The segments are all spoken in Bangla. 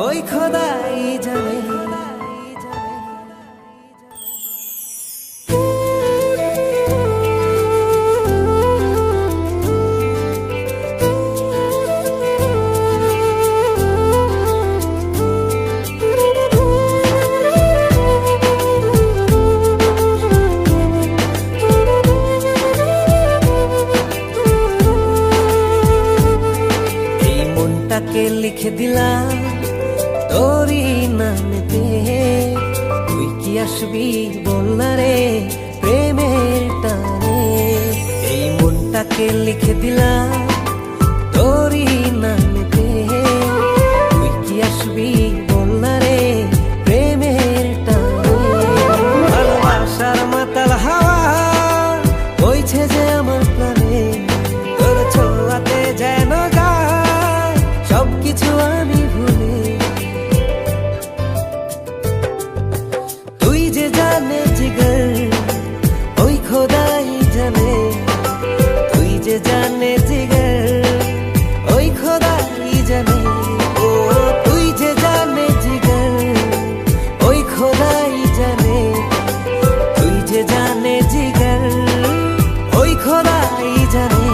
ওই খোদাই জানে। এই মনটাকে লিখে দিলাম তোরই নামেতে, তুই কি আসবি বল না রে প্রেমের টানে। এই মনটাকে লিখে দিলাম তোরই নামেতে, তুই কি আসবি বল না রে প্রেমের টানে। ভালোবাসার মাতাল হাওয়া বইছে যে আমার প্রাণে, তোর ছোঁয়াতে যেন যায় সবকিছু আমি ভুলে। তুই যে জানে জিগর ওই খোদাই জানে, তুই যে জানে জিগর ওই খোদাই জানে। ও তুই যে জানে জিগর ওই খোদাই জানে, তুই যে জানে জিগর ওই খোদাই জানে।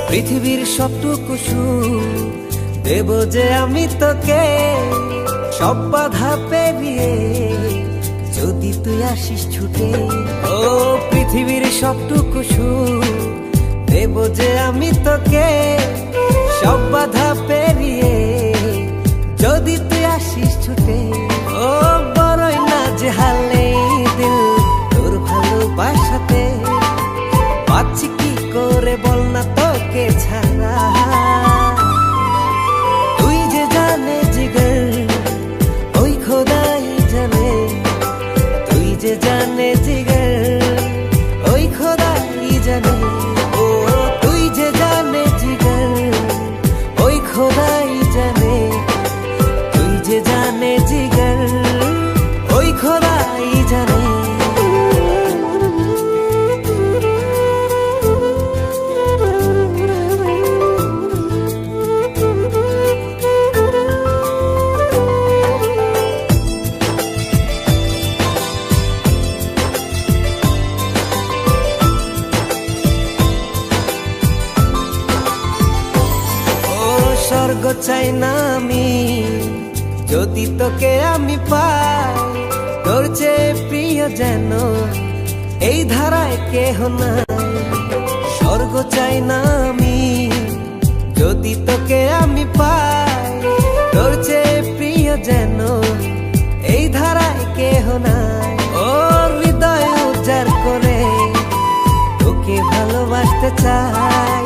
পৃথিবীর সবটুকু সুখ দেব যে আমি তোকে, সব বাধা পেরিয়ে যদি তুই আসিস ছুটে। ও পৃথিবীর সবটুকু সুখ দেব যে আমি তোকে, সব বাধা পেরিয়ে যদি তুই আসিস ছুটে। ও বড়ই না যে হালে দিল তোর ভালোবাসাতে, পাচ্ছি কি করে বল না তোকে ছাড়া। তুই যে জানে জিগর ওই খোদাই জানে, তুই যে জানে জিগর ওই খোদাই জানে। ও তুই যে জানে জিগর ওই খোদাই জানে, তুই যে জানে জিগর ওই খোদাই জানে। স্বর্গ চাই না আমি যদি তোকে আমি পাই, তোর চেয়ে প্রিয় যেন এই ধারায় কেহ নাই। স্বর্গ চাই না আমি যদি তোকে আমি পাই, তোর চেয়ে প্রিয় যেন এই ধারায় কেহ নাই। ও হৃদয় উজাড় করে তোকে ভালোবাসতে চাই,